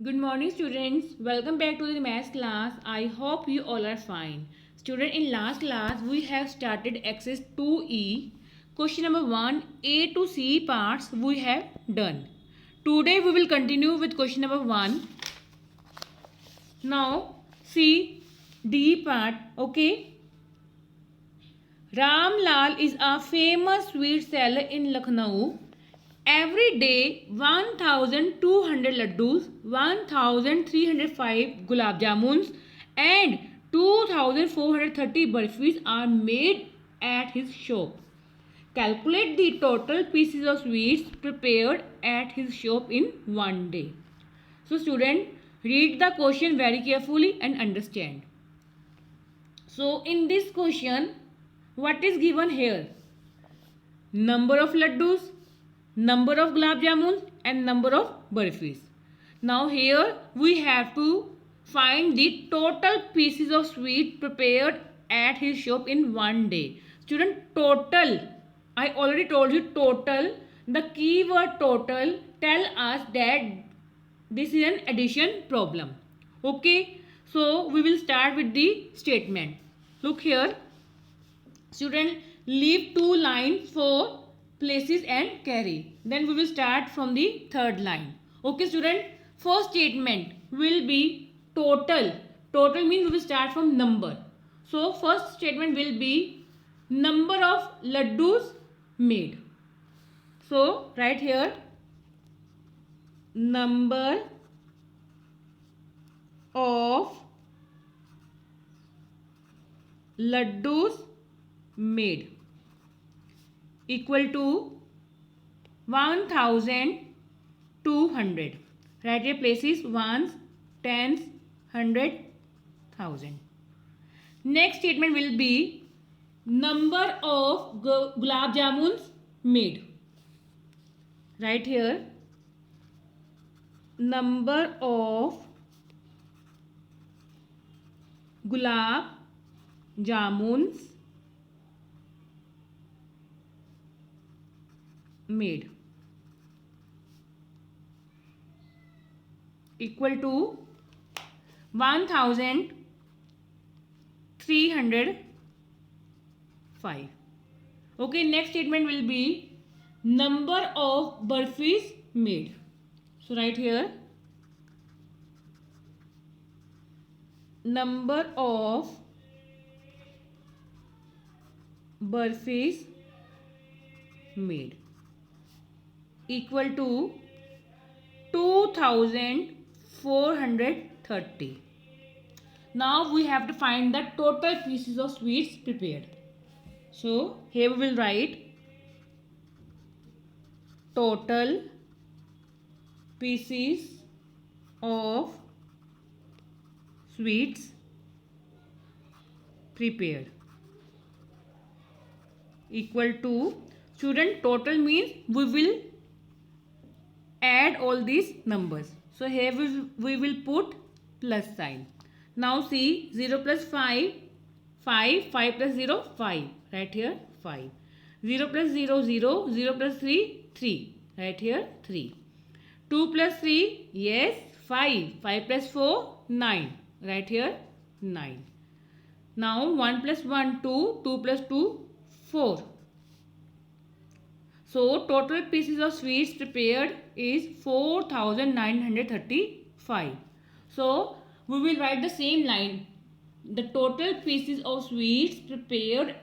Good morning students. Welcome back to the math class. I hope you all are fine. Student, in last class we have started exercise 2E. Question number 1 A to C parts we have done. Today we will continue with question number 1. Now see D part. Okay. Ram Lal is a famous sweet seller in Lucknow. Every day 1200 laddus, 1305 gulab jamuns and 2430 burfis are made at his shop. Calculate the total pieces of sweets prepared at his shop in one day. So student, read the question very carefully and understand. So in this question, what is given here? Number of laddus, number of gulab jamuns and number of burfis. Now here we have to find the total pieces of sweet prepared at his shop in one day. Student, total, I already told you total. The keyword total tell us that this is an addition problem. Okay, so we will start with the statement. Look here. Student, leave two lines for places and carry. Then we will start from the third line. Okay student, first statement will be total. Total means we will start from number. So first statement will be number of laddus made. So right here, number of laddus made equal to 1200. Write your places ones, tens, hundred, thousand. Next statement will be number of gulab jamuns made. Right here, number of gulab jamuns made equal to 1305. Okay, next statement will be number of burfis made. So right here, number of burfis made equal to 2430. Now we have to find the total pieces of sweets prepared. So here we will write total pieces of sweets prepared equal to, student, total means we will add all these numbers. So here we will put plus sign. Now see, 0 plus 5, 5, 5 plus 0, 5. Right here, 5. 0 plus 0, 0. 0 plus 3, 3. Right here, 3. 2 plus 3, yes, 5. 5 plus 4, 9. Right here, 9. Now 1 plus 1, 2. 2 plus 2, 4. So total pieces of sweets prepared is 4935. So we will write the same line. The total pieces of sweets prepared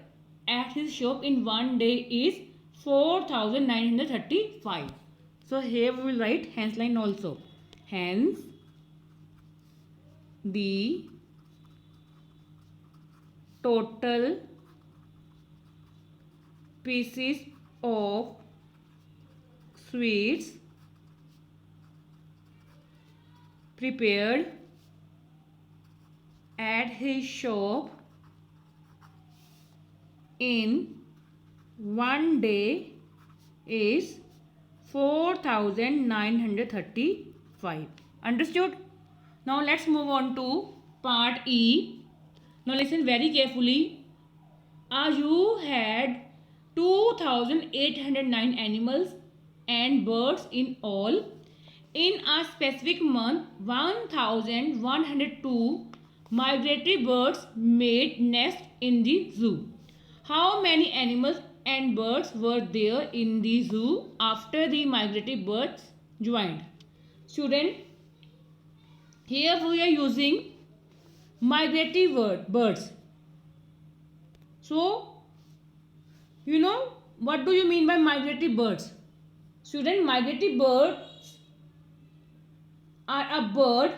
at his shop in one day is 4935. So here we will write hence line also. Hence the total pieces of sweets prepared at his shop in one day is 4935. Understood? Now let's move on to part E. Now listen very carefully. A zoo had 2809 animals and birds in all. In a specific month, 1102 migratory birds made nests in the zoo. How many animals and birds were there in the zoo after the migratory birds joined? Student, here we are using migratory birds. So, you know what do you mean by migratory birds? Student, migratory birds are a bird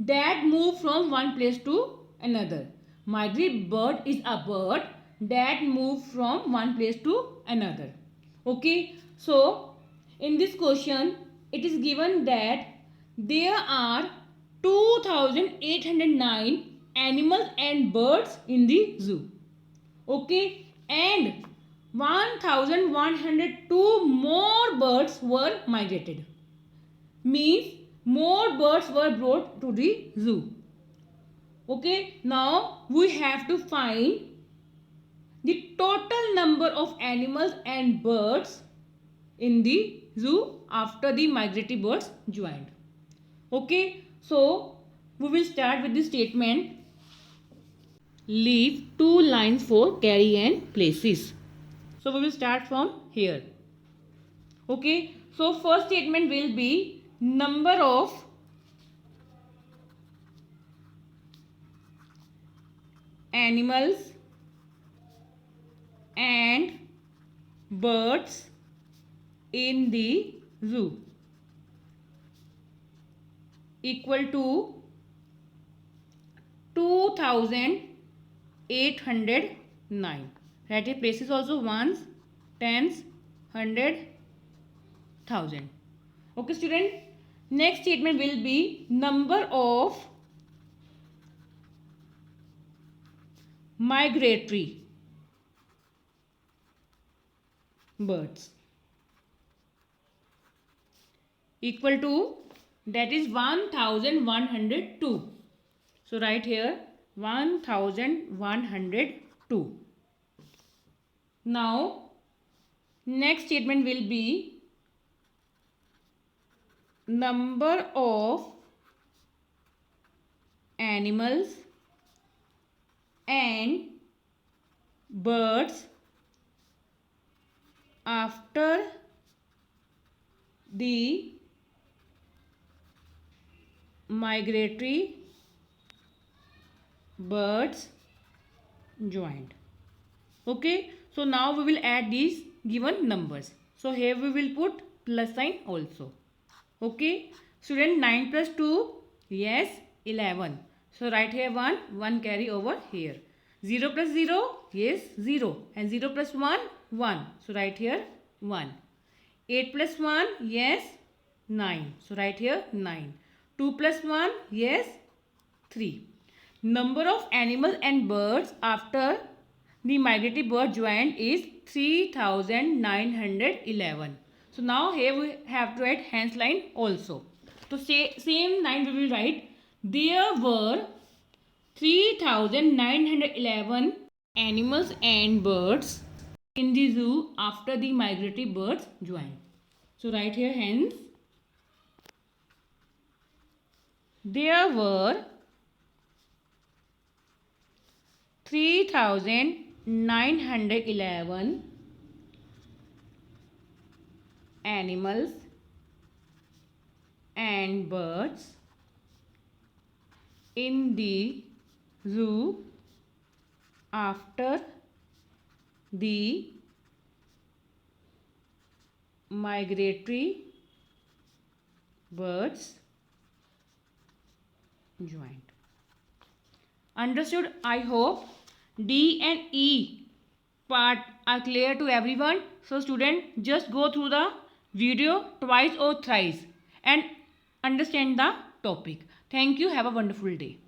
that move from one place to another. Migratory bird is a bird that move from one place to another. Okay, so in this question it is given that there are 2809 animals and birds in the zoo. Okay, and 1102 more birds were migrated. Means more birds were brought to the zoo. Okay, now we have to find the total number of animals and birds in the zoo after the migratory birds joined. Okay, so we will start with the statement. Leave 2 lines for carry and places. So we will start from here. Okay, so first statement will be number of animals and birds in the zoo equal to 2809. Write it places also, ones, tens, 100, 1000. Okay student, next statement will be number of migratory birds equal to, that is 1102. So write here 1102. Now next statement will be number of animals and birds after the migratory birds joined. Okay, so now we will add these given numbers. So here we will put plus sign also. Okay, student, 9 plus 2, yes, 11. So write here 1 carry over here. 0 plus 0, yes, 0. And 0 plus 1, 1. So write here 1. 8 plus 1, yes, 9. So write here 9. 2 plus 1, yes, 3. Number of animals and birds after the migratory bird joined is 3911. So now here we have to write hence line also. So same line we will write, there were 3911 animals and birds in the zoo after the migratory birds joined. So write here hence there were 3911 animals and birds in the zoo after the migratory birds joined. Understood? I hope D and E part are clear to everyone. So student, just go through the video twice or thrice and understand the topic. Thank you. Have a wonderful day.